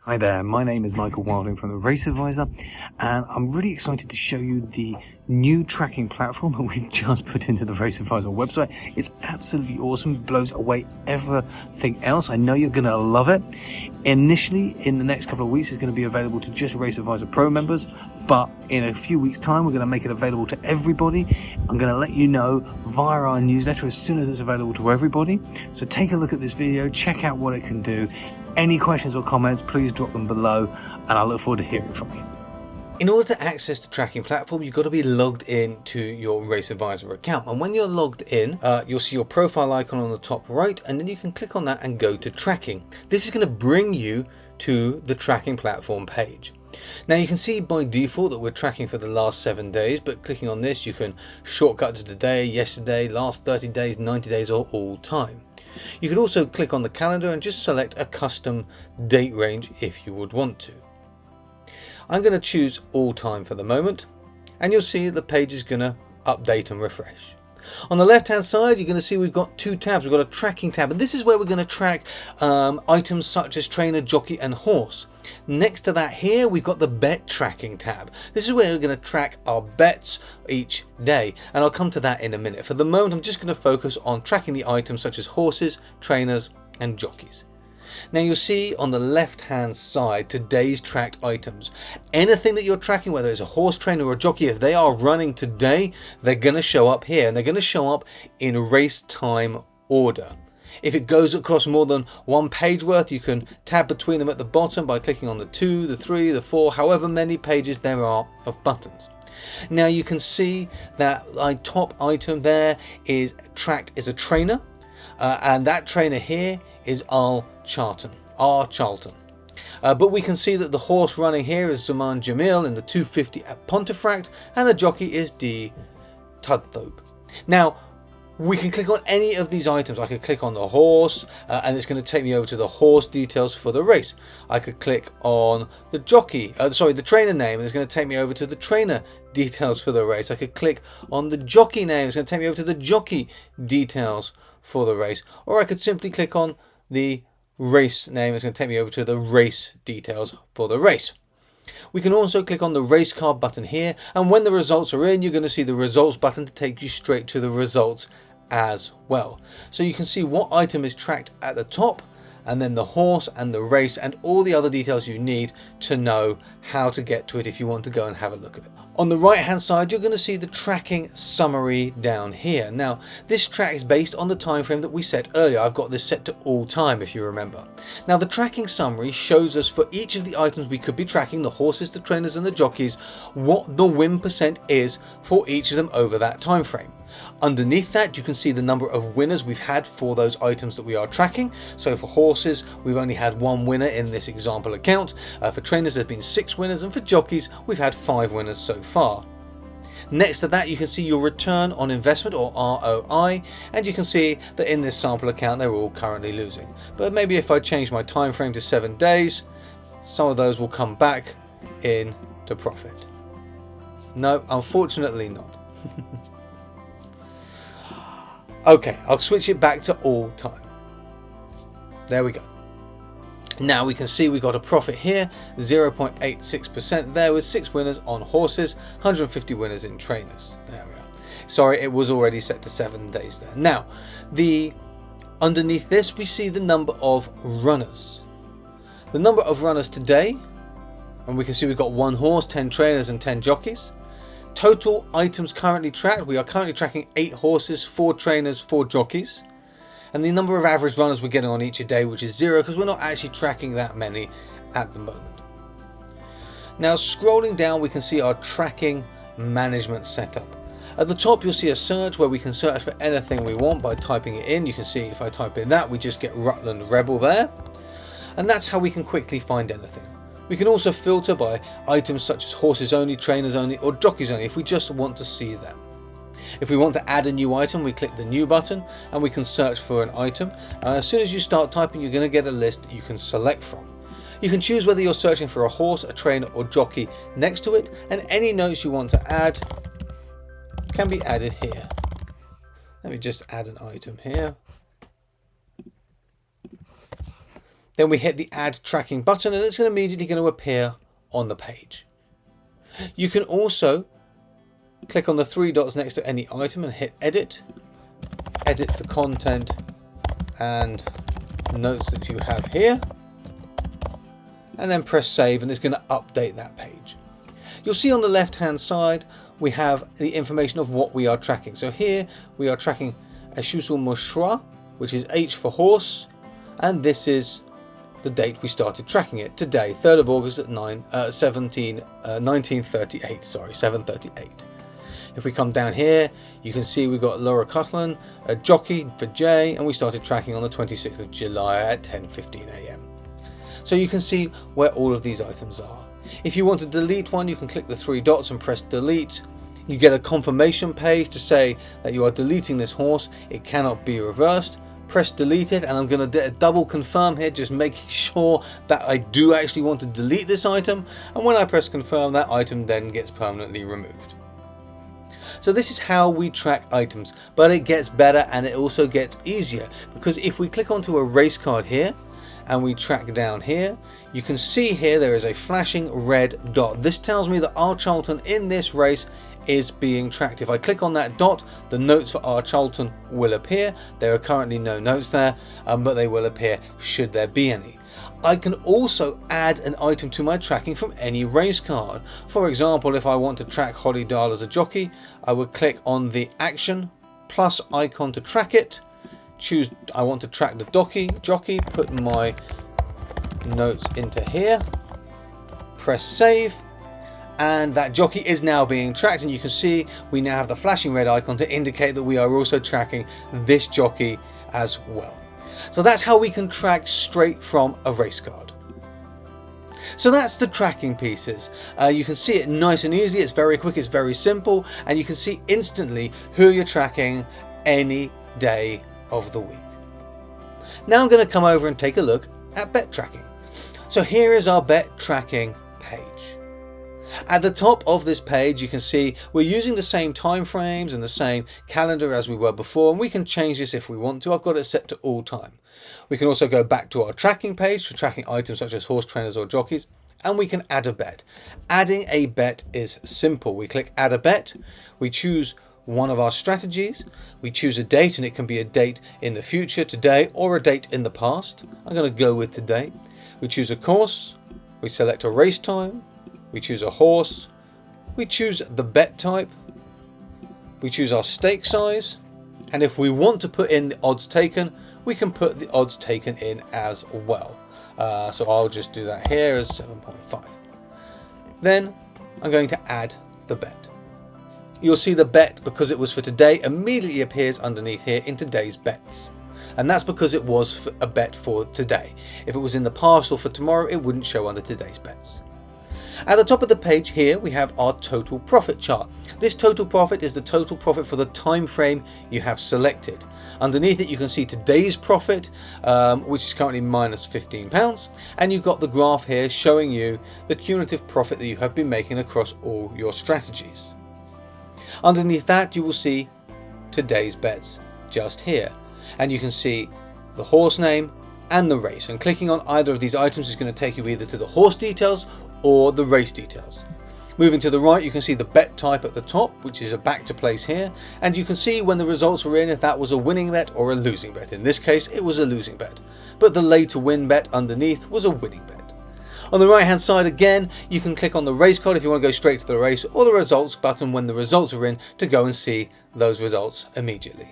Hi there, my name is Michael Wilding from the Race Advisor, and I'm really excited to show you the new tracking platform that we've just put into the Race Advisor website. It's absolutely awesome, it blows away everything else. I know you're going to love it. Initially, in the next couple of weeks, it's going to be available to just Race Advisor Pro members, but in a few weeks' time, we're going to make it available to everybody. I'm going to let you know via our newsletter as soon as it's available to everybody. So take a look at this video, check out what it can do. Any questions or comments, please drop them below, and I look forward to hearing from you. In order to access the tracking platform, you've got to be logged in to your Race Advisor account. And when you're logged in, you'll see your profile icon on the top right, and then you can click on that and go to tracking. This is going to bring you to the tracking platform page. Now you can see by default that we're tracking for the last 7 days, but clicking on this you can shortcut to today, yesterday, last 30 days, 90 days, or all time. You can also click on the calendar and just select a custom date range if you would want to. I'm going to choose all time for the moment, and you'll see the page is going to update and refresh. On the left hand side, you're going to see we've got two tabs. We've got a tracking tab, and this is where we're going to track items such as trainer, jockey and horse. Next to that here, we've got the bet tracking tab. This is where we're going to track our bets each day, and I'll come to that in a minute. For the moment, I'm just going to focus on tracking the items such as horses, trainers and jockeys. Now you'll see on the left hand side today's tracked items. Anything that you're tracking, whether it's a horse, trainer or a jockey, if they are running today, they're going to show up here, and they're going to show up in race time order. If it goes across more than one page worth, you can tab between them at the bottom by clicking on the 2, the 3, the 4, however many pages there are of buttons. Now you can see that my top item there is tracked as a trainer, and that trainer here is R. Charlton. But we can see that the horse running here is Zaman Jamil in the 250 at Pontefract, and the jockey is D. Tudthope. Now we can click on any of these items. I could click on the horse and it's going to take me over to the horse details for the race. I could click on the the trainer name, and it's going to take me over to the trainer details for the race. I could click on the jockey name, it's going to take me over to the jockey details for the race, or I could simply click on the race name. It's going to take me over to the race details for the race. We can also click on the race card button here, and when the results are in, you're going to see the results button to take you straight to the results as well. So you can see what item is tracked at the top, and then the horse and the race and all the other details you need to know how to get to it if you want to go and have a look at it. On the right hand side, you're going to see the tracking summary down here. Now this track is based on the time frame that we set earlier. I've got this set to all time if you remember. Now the tracking summary shows us for each of the items we could be tracking, the horses, the trainers and the jockeys, what the win percent is for each of them over that time frame. Underneath that you can see the number of winners we've had for those items that we are tracking. So for horses we've only had 1 winner in this example account, for trainers there's been 6 winners, and for jockeys we've had 5 winners so far. Next to that you can see your return on investment, or ROI, and you can see that in this sample account they're all currently losing. But maybe if I change my time frame to 7 days, some of those will come back in to profit. No, unfortunately not. Okay, I'll switch it back to all time. There we go. Now we can see we got a profit here, 0.86% there, with 6 winners on horses, 150 winners in trainers. There we are. Sorry, it was already set to 7 days there. Now, underneath this we see the number of runners. The number of runners today, and we can see we've got 1 horse, 10 trainers and 10 jockeys. Total items currently tracked, we are currently tracking 8 horses, 4 trainers, 4 jockeys. And the number of average runners we're getting on each a day, which is 0, because we're not actually tracking that many at the moment. Now scrolling down we can see our tracking management setup. At the top you'll see a search where we can search for anything we want by typing it in. You can see if I type in that, we just get Rutland Rebel there. And that's how we can quickly find anything. We can also filter by items such as horses only, trainers only or jockeys only if we just want to see them. If we want to add a new item, we click the new button and we can search for an item. As soon as you start typing, you're going to get a list that you can select from. You can choose whether you're searching for a horse, a trainer or jockey next to it, and any notes you want to add can be added here. Let me just add an item here. Then we hit the add tracking button and it's immediately going to appear on the page. You can also click on the three dots next to any item and hit edit. Edit the content and notes that you have here. And then press save and it's going to update that page. You'll see on the left hand side we have the information of what we are tracking. So here we are tracking a Schussel Moschra, which is H for horse, and this is the date we started tracking it, today, 3rd of August at 1938, sorry, 7:38. If we come down here, you can see we've got Laura Cutland, a jockey for J, and we started tracking on the 26th of July at 10:15 AM. So you can see where all of these items are. If you want to delete one, you can click the three dots and press delete. You get a confirmation page to say that you are deleting this horse. It cannot be reversed. Press delete it, and I'm going to double confirm here, just making sure that I do actually want to delete this item. And when I press confirm, that item then gets permanently removed. So this is how we track items, but it gets better and it also gets easier, because if we click onto a race card here and we track down here, you can see here there is a flashing red dot. This tells me that R. Charlton in this race is being tracked. If I click on that dot, the notes for R. Charlton will appear. There are currently no notes there, but they will appear should there be any. I can also add an item to my tracking from any race card. For example, if I want to track Holly Dahl as a jockey, I would click on the action plus icon to track it, choose I want to track the jockey, put my notes into here, press save, and that jockey is now being tracked, and you can see we now have the flashing red icon to indicate that we are also tracking this jockey as well. So that's how we can track straight from a race card. So that's the tracking pieces. You can see it nice and easy, it's very quick, it's very simple, and you can see instantly who you're tracking any day of the week. Now I'm going to come over and take a look at bet tracking. So here is our bet tracking page. At the top of this page you can see we're using the same time frames and the same calendar as we were before, and we can change this if we want to. I've got it set to all time. We can also go back to our tracking page for tracking items such as horse trainers or jockeys, and we can add a bet. Adding a bet is simple. We click add a bet, we choose one of our strategies, we choose a date, and it can be a date in the future, today, or a date in the past. I'm going to go with today. We choose a course, we select a race time, we choose a horse, we choose the bet type, we choose our stake size, and if we want to put in the odds taken, we can put the odds taken in as well. So I'll just do that here as 7.5. Then I'm going to add the bet. You'll see the bet, because it was for today, immediately appears underneath here in today's bets. And that's because it was a bet for today. If it was in the past or for tomorrow, it wouldn't show under today's bets. At the top of the page here we have our total profit chart. This total profit is the total profit for the time frame you have selected. Underneath it you can see today's profit, which is currently minus £15, and you've got the graph here showing you the cumulative profit that you have been making across all your strategies. Underneath that you will see today's bets just here, and you can see the horse name and the race, and clicking on either of these items is going to take you either to the horse details or the race details. Moving to the right you can see the bet type at the top, which is a back to place here, and you can see when the results were in if that was a winning bet or a losing bet. In this case it was a losing bet, but the later win bet underneath was a winning bet. On the right hand side again you can click on the race card if you want to go straight to the race, or the results button when the results are in to go and see those results immediately.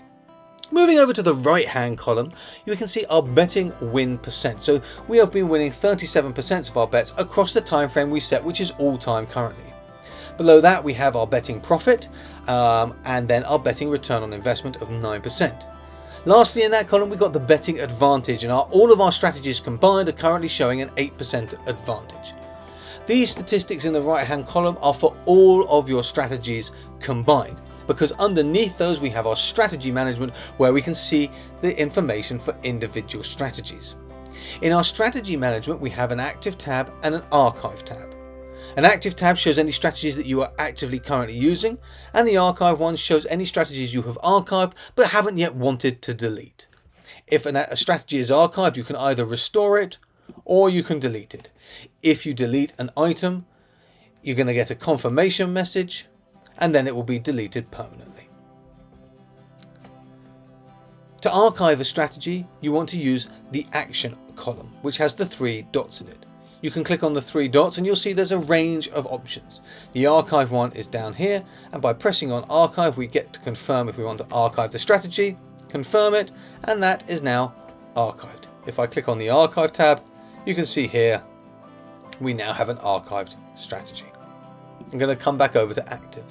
Moving over to the right hand column, you can see our betting win percent. So we have been winning 37% of our bets across the time frame we set, which is all time currently. Below that we have our betting profit, and then our betting return on investment of 9%. Lastly in that column we've got the betting advantage, and all of our strategies combined are currently showing an 8% advantage. These statistics in the right hand column are for all of your strategies combined, because underneath those we have our strategy management where we can see the information for individual strategies. In our strategy management we have an active tab and an archive tab. An active tab shows any strategies that you are actively currently using, and the archive one shows any strategies you have archived but haven't yet wanted to delete. If a strategy is archived you can either restore it or you can delete it. If you delete an item, you're going to get a confirmation message, and then it will be deleted permanently. To archive a strategy, you want to use the action column, which has the 3 dots in it. You can click on the 3 dots and you'll see there's a range of options. The archive one is down here, and by pressing on archive we get to confirm if we want to archive the strategy, confirm it, and that is now archived. If I click on the archive tab, you can see here we now have an archived strategy. I'm going to come back over to active.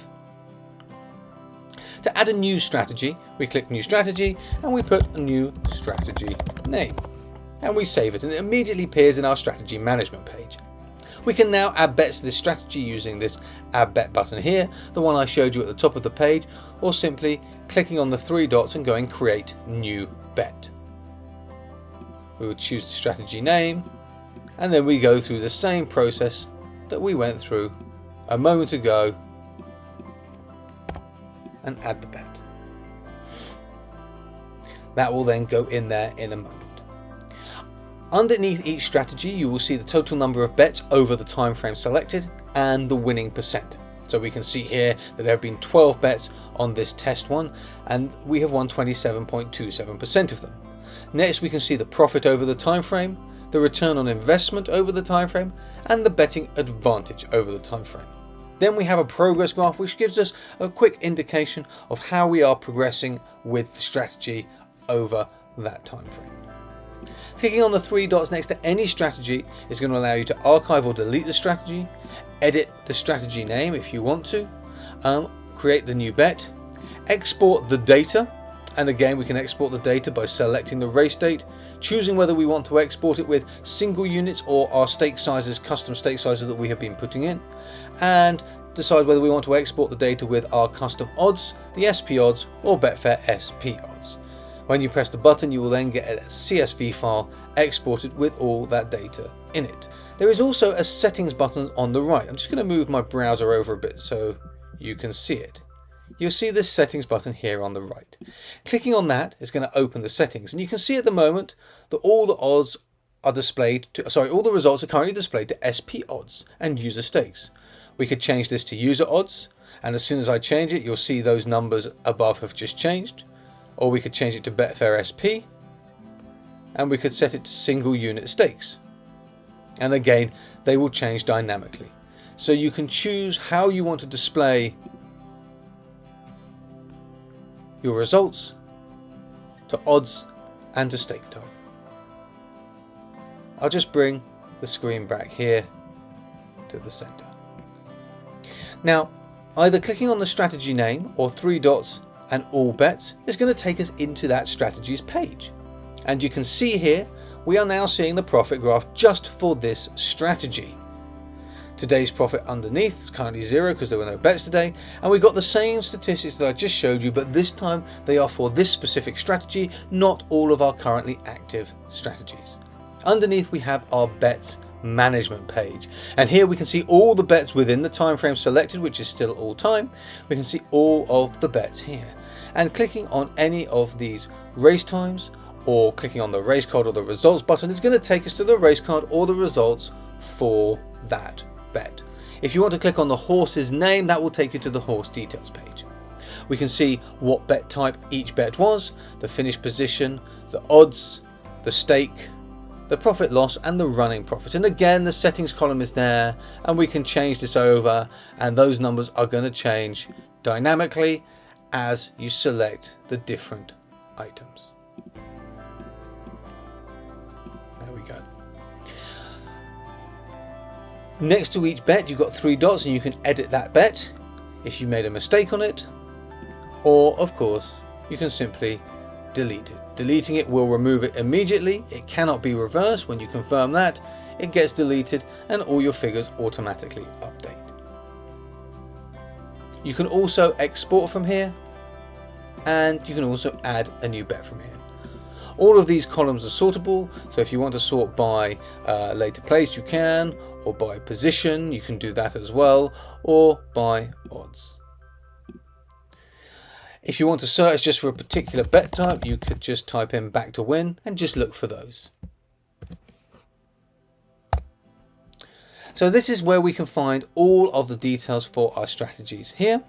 To add a new strategy, we click new strategy and we put a new strategy name. And we save it, and it immediately appears in our strategy management page. We can now add bets to this strategy using this add bet button here, the one I showed you at the top of the page, or simply clicking on the 3 dots and going create new bet. We would choose the strategy name, and then we go through the same process that we went through a moment ago and add the bet. That will then go in there in a moment. Underneath each strategy you will see the total number of bets over the time frame selected and the winning percent. So we can see here that there have been 12 bets on this test one, and we have won 27.27% of them. Next we can see the profit over the time frame, the return on investment over the time frame, and the betting advantage over the time frame. Then we have a progress graph which gives us a quick indication of how we are progressing with the strategy over that time frame. Clicking on the 3 dots next to any strategy is going to allow you to archive or delete the strategy, edit the strategy name if you want to, create the new bet, export the data, and again we can export the data by selecting the race date, choosing whether we want to export it with single units or our stake sizes, custom stake sizes that we have been putting in, and decide whether we want to export the data with our custom odds, the SP odds, or Betfair SP odds. When you press the button, you will then get a CSV file exported with all that data in it. There is also a settings button on the right. I'm just going to move my browser over a bit so you can see it. You'll see this settings button here on the right. Clicking on that is going to open the settings, and you can see at the moment that all the odds are displayed to, all the results are currently displayed to SP odds and user stakes. We could change this to user odds, and as soon as I change it, you'll see those numbers above have just changed. Or we could change it to Betfair SP, and we could set it to single unit stakes. And again, they will change dynamically. So you can choose how you want to display your results to odds and to stake type. I'll just bring the screen back here to the center. Now, either clicking on the strategy name or 3 dots and all bets is going to take us into that strategies page. And you can see here we are now seeing the profit graph just for this strategy. Today's profit underneath is currently 0 because there were no bets today, and we got the same statistics that I just showed you, but this time they are for this specific strategy, not all of our currently active strategies. Underneath we have our bets management page, and here we can see all the bets within the time frame selected, which is still all time. We can see all of the bets here, and clicking on any of these race times or clicking on the race card or the results button is going to take us to the race card or the results for that bet. If you want to click on the horse's name, that will take you to the horse details page. We can see what bet type each bet was, the finish position, the odds, the stake, the profit loss, and the running profit. And again, the settings column is there, and we can change this over, and those numbers are going to change dynamically as you select the different items. There we go. Next to each bet you've got 3 dots, and you can edit that bet if you made a mistake on it, or of course you can simply delete it. Deleting it will remove it immediately. It cannot be reversed. When you confirm that, it gets deleted and all your figures automatically update. You can also export from here, and you can also add a new bet from here. All of these columns are sortable, so if you want to sort by later place you can, or by position you can do that as well, or by odds. If you want to search just for a particular bet type, you could just type in back to win and just look for those. So this is where we can find all of the details for our strategies here.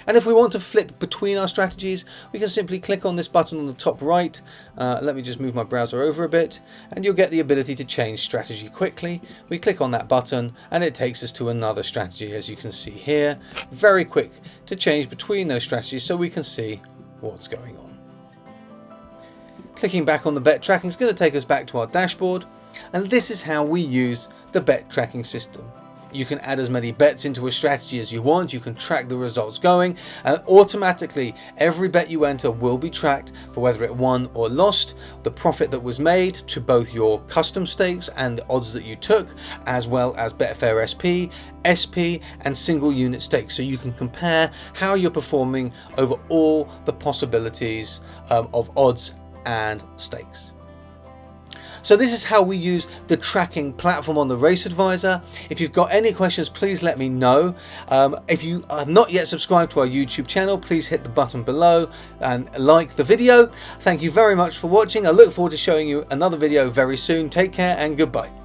And if we want to flip between our strategies, we can simply click on this button on the top right. Let me just move my browser over a bit, and you'll get the ability to change strategy quickly. We click on that button and it takes us to another strategy, as you can see here. Very quick to change between those strategies so we can see what's going on. Clicking back on the bet tracking is going to take us back to our dashboard, and this is how we use the bet tracking system. You can add as many bets into a strategy as you want. You can track the results going, and automatically every bet you enter will be tracked for whether it won or lost, the profit that was made to both your custom stakes and the odds that you took, as well as Betfair SP, SP and single unit stakes, so you can compare how you're performing over all the possibilities of odds and stakes. So this is how we use the tracking platform on the Race Advisor. If you've got any questions, please let me know. If you have not yet subscribed to our YouTube channel, please hit the button below and like the video. Thank you very much for watching. I look forward to showing you another video very soon. Take care and goodbye.